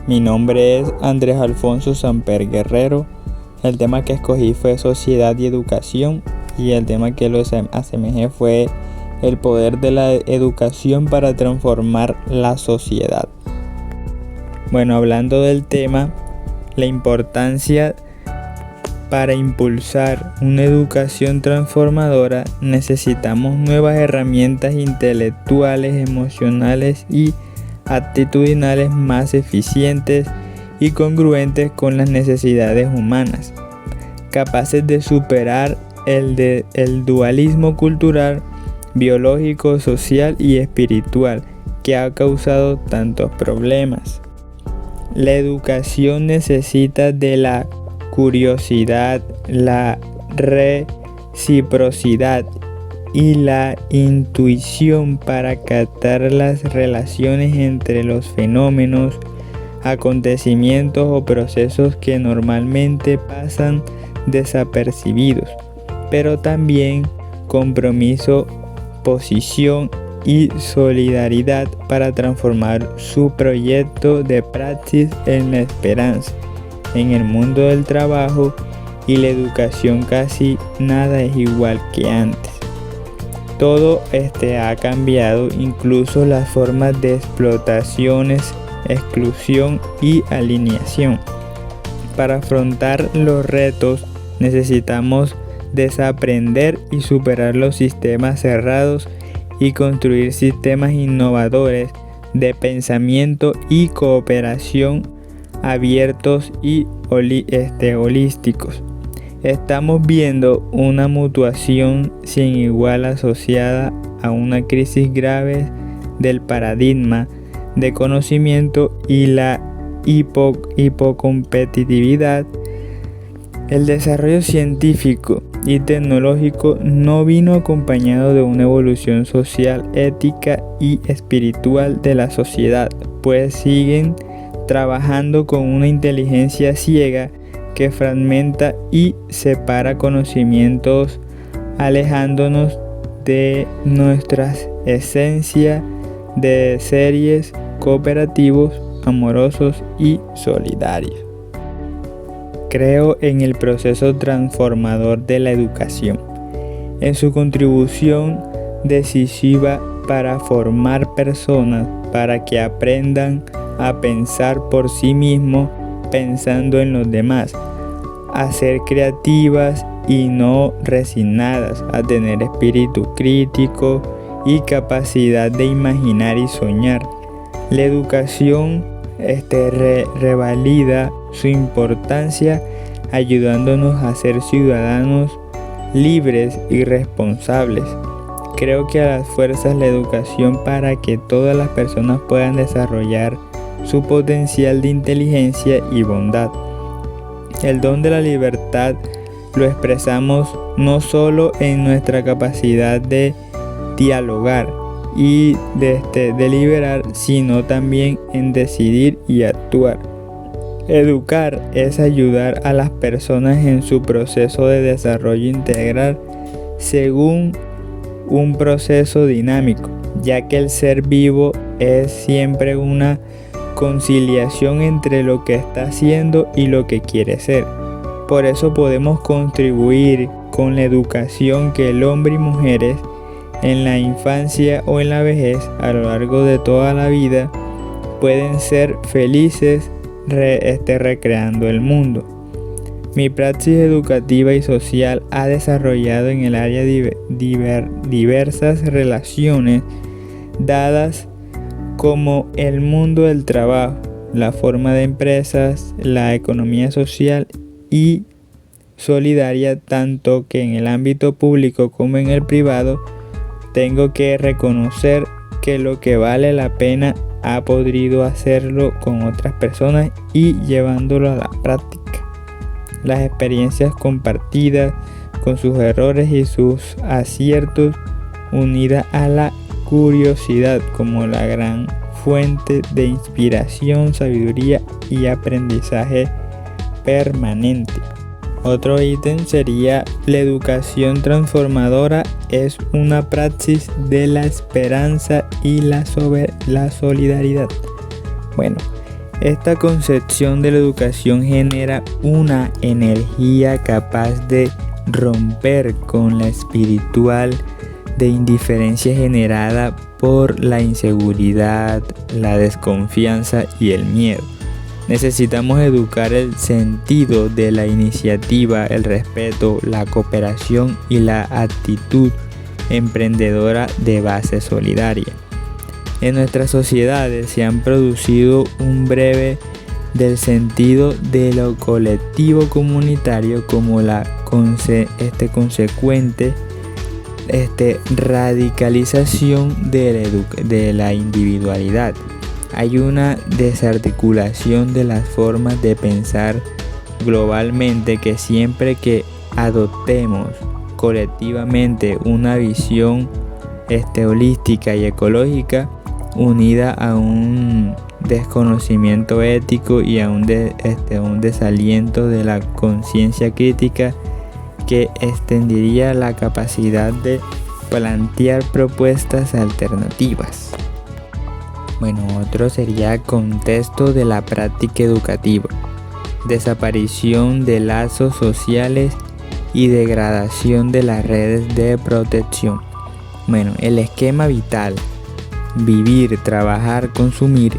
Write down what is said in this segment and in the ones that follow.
Mi nombre es Andrés Alfonso Samper Guerrero. El tema que escogí fue sociedad y educación, y el tema que lo asemejé fue el poder de la educación para transformar la sociedad. Bueno, hablando del tema, la importancia para impulsar una educación transformadora, necesitamos nuevas herramientas intelectuales, emocionales y actitudinales más eficientes y congruentes con las necesidades humanas, capaces de superar el dualismo cultural, biológico, social y espiritual que ha causado tantos problemas. La educación necesita de la curiosidad, la reciprocidad y la intuición para captar las relaciones entre los fenómenos, acontecimientos o procesos que normalmente pasan desapercibidos, pero también compromiso, posición y solidaridad para transformar su proyecto de praxis en la esperanza. En el mundo del trabajo y la educación casi nada es igual que antes. Todo ha cambiado, incluso las formas de explotaciones, exclusión y alineación. Para afrontar los retos necesitamos desaprender y superar los sistemas cerrados y construir sistemas innovadores de pensamiento y cooperación abiertos y holísticos. Estamos viendo una mutación sin igual asociada a una crisis grave del paradigma de conocimiento y la hipocompetitividad. El desarrollo científico y tecnológico no vino acompañado de una evolución social, ética y espiritual de la sociedad, pues siguen trabajando con una inteligencia ciega que fragmenta y separa conocimientos, alejándonos de nuestras esencias de seres cooperativos, amorosos y solidarios. Creo en el proceso transformador de la educación, en su contribución decisiva para formar personas para que aprendan a pensar por sí mismos pensando en los demás, a ser creativas y no resignadas, a tener espíritu crítico y capacidad de imaginar y soñar. La educación revalida su importancia, ayudándonos a ser ciudadanos libres y responsables. Creo que a las fuerzas la educación para que todas las personas puedan desarrollar su potencial de inteligencia y bondad. El don de la libertad lo expresamos no solo en nuestra capacidad de dialogar y de deliberar, sino también en decidir y actuar. Educar es ayudar a las personas en su proceso de desarrollo integral según un proceso dinámico, ya que el ser vivo es siempre una conciliación entre lo que está haciendo y lo que quiere ser. Por eso podemos contribuir con la educación que el hombre y mujeres en la infancia o en la vejez a lo largo de toda la vida pueden ser felices recreando el mundo. Mi praxis educativa y social ha desarrollado en el área diversas relaciones dadas como el mundo del trabajo, la forma de empresas, la economía social y solidaria, tanto que en el ámbito público como en el privado. Tengo que reconocer que lo que vale la pena ha podido hacerlo con otras personas y llevándolo a la práctica. Las experiencias compartidas con sus errores y sus aciertos, unidas a la curiosidad como la gran fuente de inspiración, sabiduría y aprendizaje permanente. Otro ítem sería: la educación transformadora es una praxis de la esperanza y la solidaridad. Bueno, Esta concepción de la educación genera una energía capaz de romper con la espiritual de indiferencia generada por la inseguridad, la desconfianza y el miedo. Necesitamos educar el sentido de la iniciativa, el respeto, la cooperación y la actitud emprendedora de base solidaria. En nuestras sociedades se han producido un breve del sentido de lo colectivo comunitario como la consecuente radicalización de la individualidad. Hay una desarticulación de las formas de pensar globalmente que siempre que adoptemos colectivamente una visión holística y ecológica unida a un desconocimiento ético y a un desaliento de la conciencia crítica que extendería la capacidad de plantear propuestas alternativas. Bueno, otro sería contexto de la práctica educativa, desaparición de lazos sociales y degradación de las redes de protección. Bueno, el esquema vital, vivir, trabajar, consumir,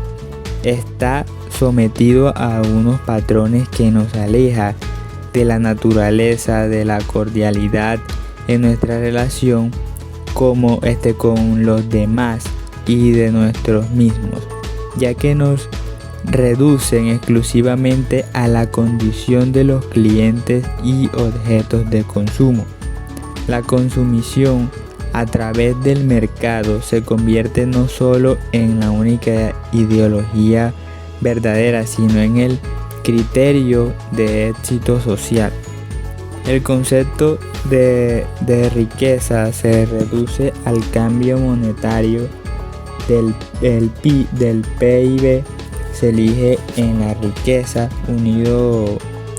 está sometido a unos patrones que nos aleja de la naturaleza, de la cordialidad en nuestra relación con los demás y de nosotros mismos, ya que nos reducen exclusivamente a la condición de los clientes y objetos de consumo. La consumición a través del mercado se convierte no solo en la única ideología verdadera, sino en el criterio de éxito social. El concepto de riqueza se reduce al cambio monetario del PIB, se elige en la riqueza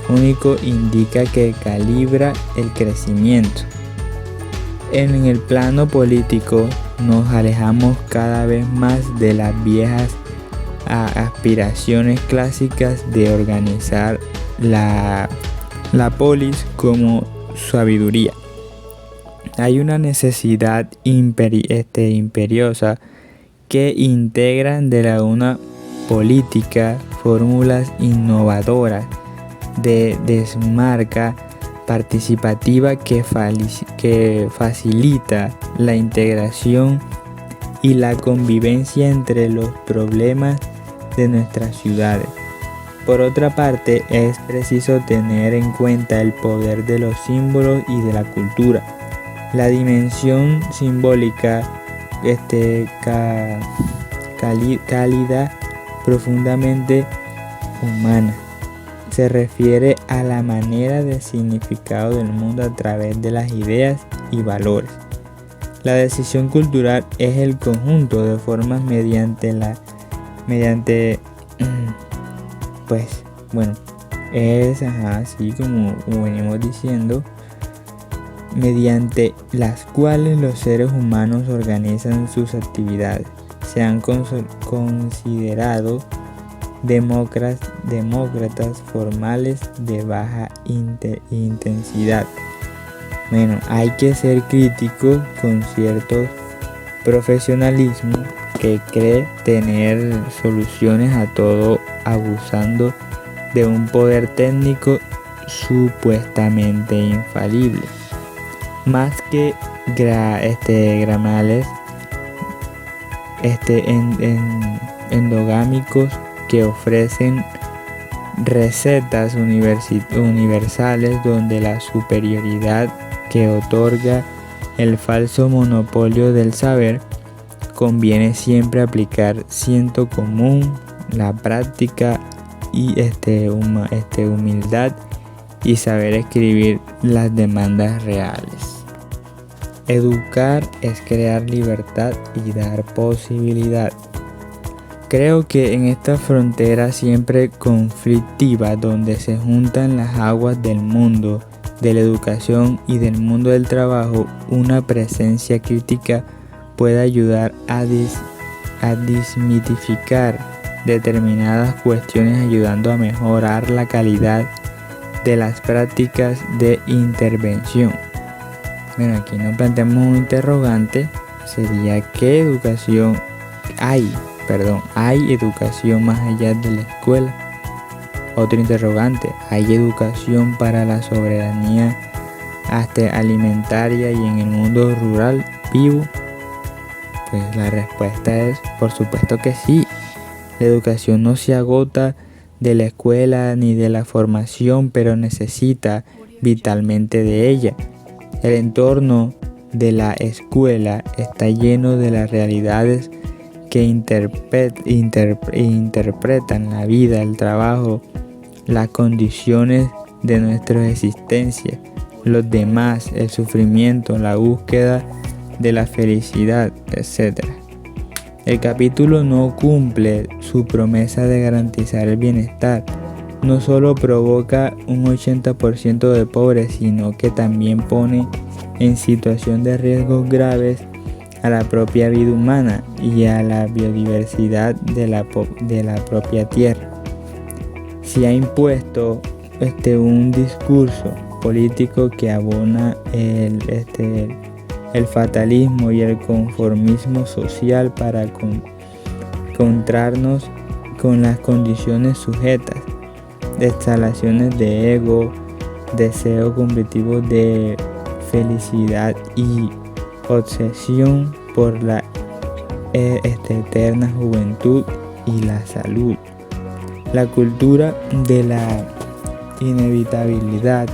único indica que calibra el crecimiento. En el plano político nos alejamos cada vez más de las viejas aspiraciones clásicas de organizar la polis como sabiduría. Hay una necesidad imperiosa que integran de una política fórmulas innovadoras de desmarca participativa que facilita la integración y la convivencia entre los problemas de nuestras ciudades. Por otra parte, es preciso tener en cuenta el poder de los símbolos y de la cultura. La dimensión simbólica cálida, profundamente humana. Se refiere a la manera de significado del mundo a través de las ideas y valores. La decisión cultural es el conjunto de formas así como venimos diciendo, mediante las cuales los seres humanos organizan sus actividades. Se han considerado demócratas formales de baja intensidad. Bueno, hay que ser crítico con cierto profesionalismo que cree tener soluciones a todo abusando de un poder técnico supuestamente infalible. Más que gramales endogámicos que ofrecen recetas universales donde la superioridad que otorga el falso monopolio del saber, conviene siempre aplicar sentido común, la práctica y humildad y saber escribir las demandas reales. Educar es crear libertad y dar posibilidad. Creo que en esta frontera siempre conflictiva donde se juntan las aguas del mundo de la educación y del mundo del trabajo, una presencia crítica puede ayudar a desmitificar determinadas cuestiones, ayudando a mejorar la calidad de las prácticas de intervención. Bueno, aquí nos planteamos un interrogante, sería ¿qué educación hay educación más allá de la escuela? Otro interrogante, ¿hay educación para la soberanía alimentaria y en el mundo rural vivo? Pues la respuesta es, por supuesto que sí. La educación no se agota de la escuela ni de la formación, pero necesita vitalmente de ella. El entorno de la escuela está lleno de las realidades que interpretan la vida, el trabajo, las condiciones de nuestra existencia, los demás, el sufrimiento, la búsqueda de la felicidad, etc. El capítulo no cumple su promesa de garantizar el bienestar. No solo provoca un 80% de pobres, sino que también pone en situación de riesgos graves a la propia vida humana y a la biodiversidad de la propia tierra. Se ha impuesto un discurso político que abona el fatalismo y el conformismo social para encontrarnos con las condiciones sujetas de exhalaciones de ego, deseo competitivo de felicidad y obsesión por la eterna juventud y la salud. La cultura de la inevitabilidad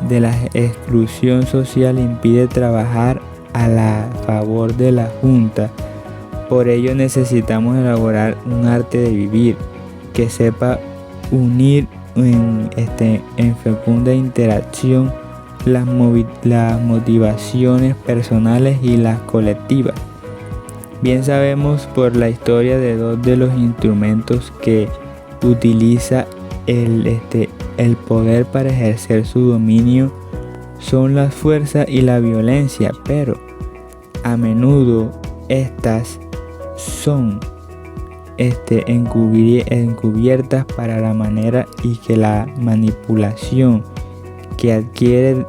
de la exclusión social impide trabajar a la favor de la Junta. Por ello necesitamos elaborar un arte de vivir que sepa unir en fecunda interacción las motivaciones personales y las colectivas. Bien sabemos por la historia de dos de los instrumentos que utiliza el poder para ejercer su dominio son la fuerza y la violencia, pero a menudo estas son encubiertas para la manera y que la manipulación que adquiere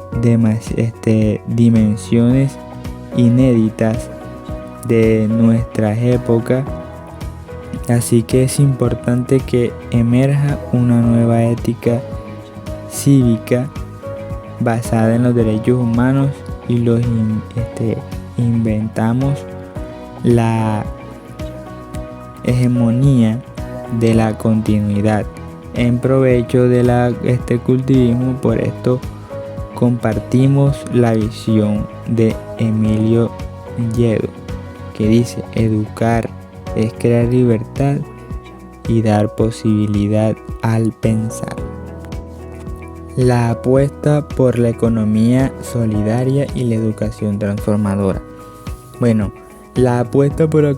dimensiones inéditas de nuestra época. Así que es importante que emerja una nueva ética cívica basada en los derechos humanos y los inventamos la hegemonía de la continuidad en provecho de cultivismo. Por esto compartimos la visión de Emilio Lledó, que dice: educar es crear libertad y dar posibilidad al pensar. La apuesta por la economía solidaria y la educación transformadora. Bueno, la apuesta por la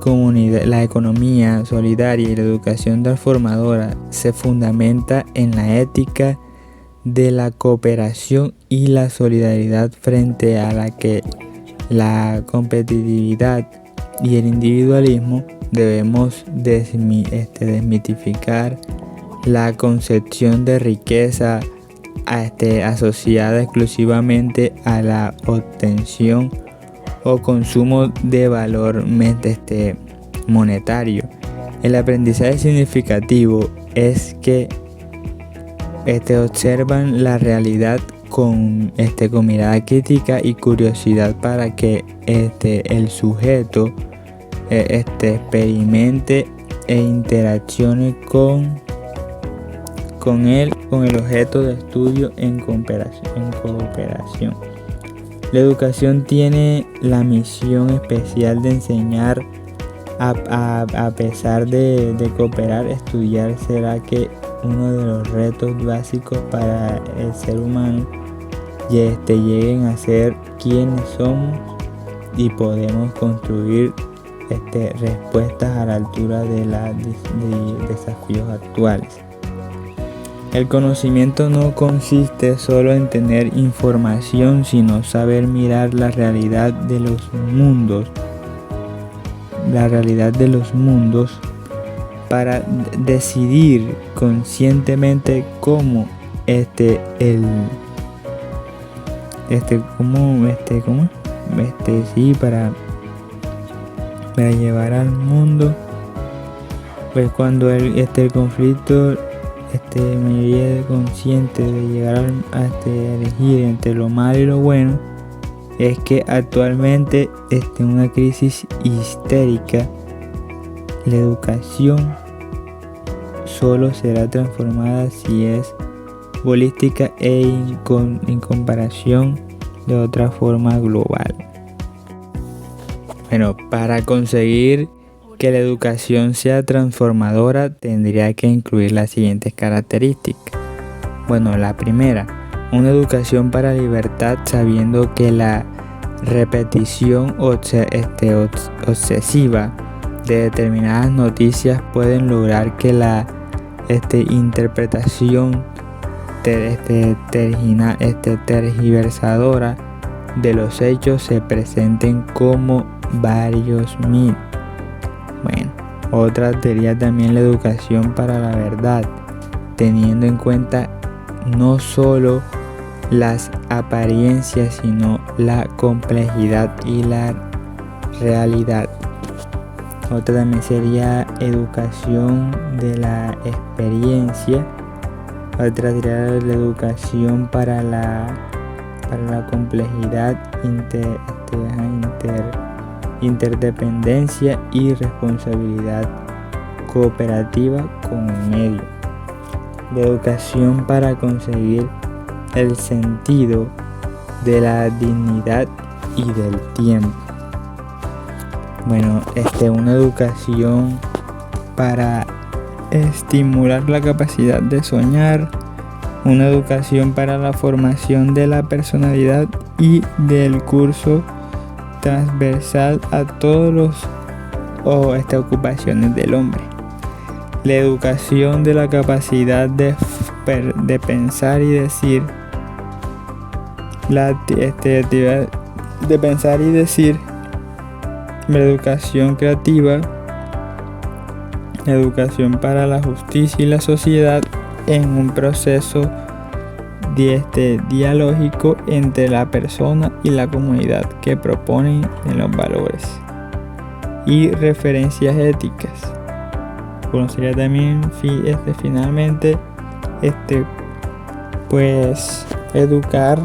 economía solidaria y la educación transformadora se fundamenta en la ética de la cooperación y la solidaridad frente a la que la competitividad y el individualismo. Debemos desmitificar la concepción de riqueza asociada exclusivamente a la obtención o consumo de valor monetario. El aprendizaje significativo es que observan la realidad con mirada crítica y curiosidad para que el sujeto experimente e interaccione con el objeto de estudio en cooperación. La educación tiene la misión especial de enseñar a pesar de cooperar. Estudiar será que uno de los retos básicos para el ser humano lleguen a ser quienes somos y podemos construir respuestas a la altura de los desafíos actuales. El conocimiento no consiste solo en tener información, sino saber mirar la realidad de los mundos para decidir conscientemente cómo para llevar al mundo, pues cuando el conflicto mayoría consciente de llegar a elegir entre lo malo y lo bueno, es que actualmente una crisis histérica, la educación solo será transformada si es holística en comparación de otra forma global. Bueno, para conseguir que la educación sea transformadora tendría que incluir las siguientes características. Bueno, la primera, una educación para libertad, sabiendo que la repetición obsesiva de determinadas noticias pueden lograr que la interpretación tergiversadora de los hechos se presenten como varios mil. Bueno, otra sería también la educación para la verdad, teniendo en cuenta no solo las apariencias, sino la complejidad y la realidad. Otra también sería educación de la experiencia. Otra sería la educación para la complejidad, interdependencia y responsabilidad cooperativa con el medio. La educación para conseguir el sentido de la dignidad y del tiempo. Bueno, una educación para estimular la capacidad de soñar, una educación para la formación de la personalidad y del curso transversal a todos los ocupaciones del hombre. La educación de la capacidad de pensar y decir, la actividad de pensar y decir, la educación creativa, la educación para la justicia y la sociedad en un proceso dialógico entre la persona y la comunidad que proponen en los valores y referencias éticas. Conocería también finalmente pues educar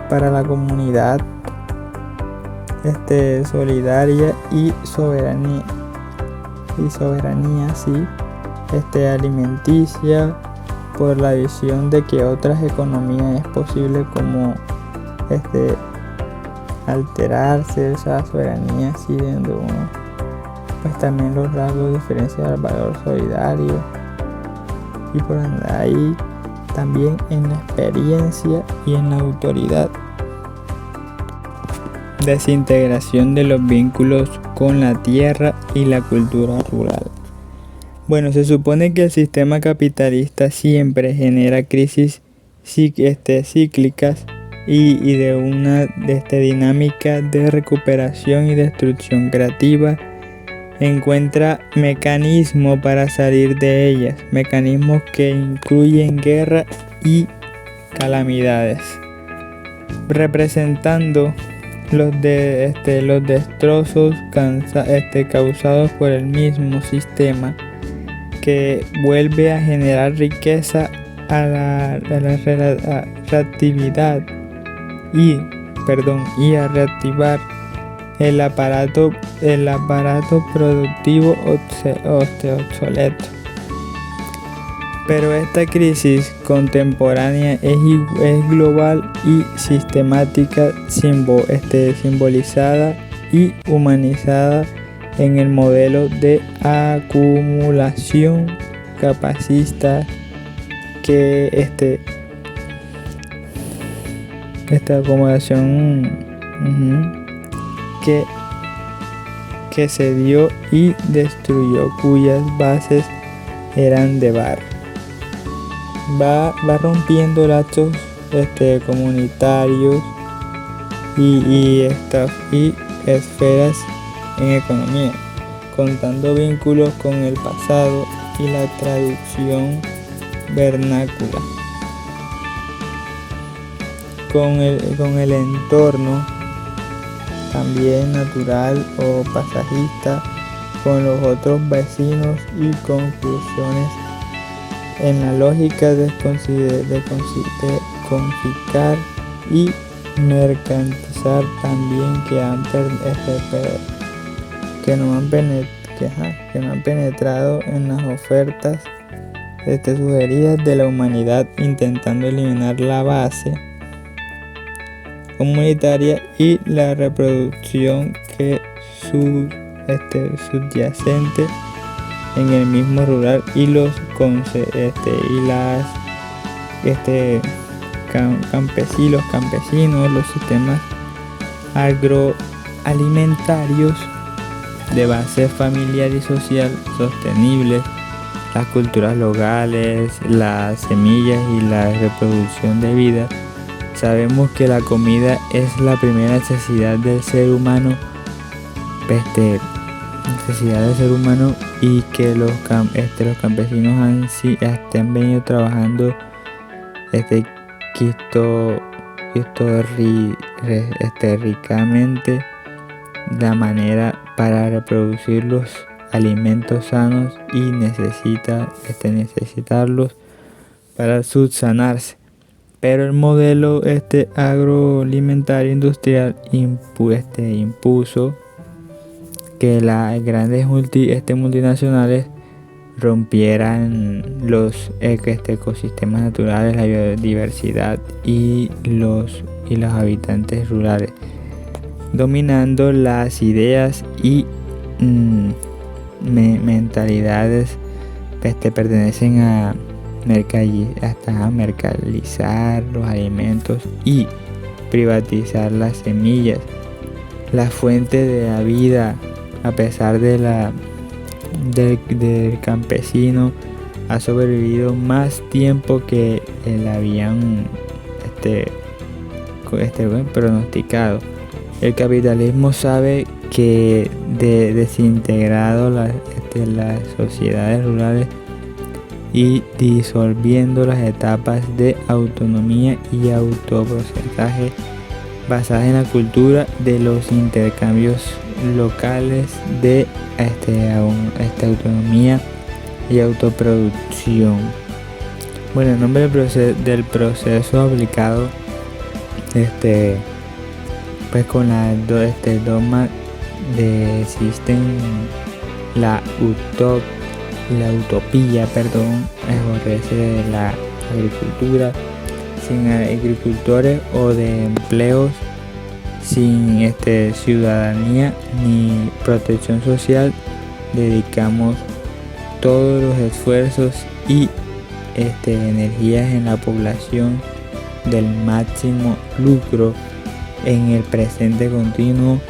para la comunidad solidaria y soberanía sí, alimenticia, por la visión de que otras economías es posible como alterarse esa soberanía así donde uno pues también los rasgos diferencian el valor solidario y por ahí también en la experiencia y en la autoridad. Desintegración de los vínculos con la tierra y la cultura rural. Bueno, se supone que el sistema capitalista siempre genera crisis cíclicas y de una dinámica de recuperación y destrucción creativa. Encuentra mecanismos para salir de ellas, mecanismos que incluyen guerra y calamidades, representando los destrozos causados por el mismo sistema que vuelve a generar riqueza a la reactividad y a reactivar el aparato productivo obsoleto. Pero esta crisis contemporánea es global y sistemática, simbolizada y humanizada en el modelo de acumulación capacista que esta acomodación que se dio y destruyó, cuyas bases eran de barro. Va rompiendo lazos comunitarios y esferas en economía, contando vínculos con el pasado y la traducción vernácula, con el entorno también natural o pasajista, con los otros vecinos y conclusiones en la lógica de confiscar y mercantilizar también que no han penetrado en las ofertas sugeridas de la humanidad, intentando eliminar la base comunitaria y la reproducción que subyacente en el mismo rural y los campesinos, los sistemas agroalimentarios de base familiar y social sostenibles, las culturas locales, las semillas y la reproducción de vida. Sabemos que la comida es la primera necesidad del ser humano, y que los campesinos han venido trabajando ricamente la manera para reproducir los alimentos sanos y necesitarlos para subsanarse. Pero el modelo agroalimentario industrial impuso que las grandes multinacionales rompieran los ecosistemas naturales, la biodiversidad y los habitantes rurales, dominando las ideas y mentalidades pertenecen a mercantilizar los alimentos y privatizar las semillas, la fuente de la vida. A pesar del campesino ha sobrevivido más tiempo que el habían pronosticado. El capitalismo sabe que desintegrado las sociedades rurales y disolviendo las etapas de autonomía y autoprocesaje basadas en la cultura de los intercambios locales de autonomía y autoproducción. Bueno, en nombre del proceso aplicado con la dogma existen la utopía, aborrece de la agricultura, sin agricultores o de empleos, sin ciudadanía ni protección social. Dedicamos todos los esfuerzos y energías en la población del máximo lucro en el presente continuo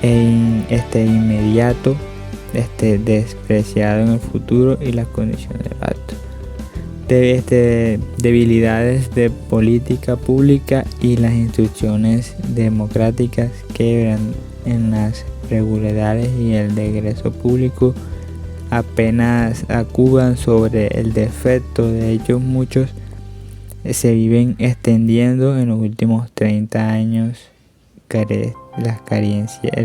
e inmediato, despreciado en el futuro y las condiciones del acto. Debilidades de política pública y las instituciones democráticas quebran en las regularidades y el regreso público apenas acudan sobre el defecto de ellos. Muchos se viven extendiendo en los últimos 30 años las carencias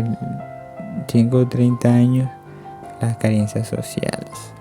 sociales.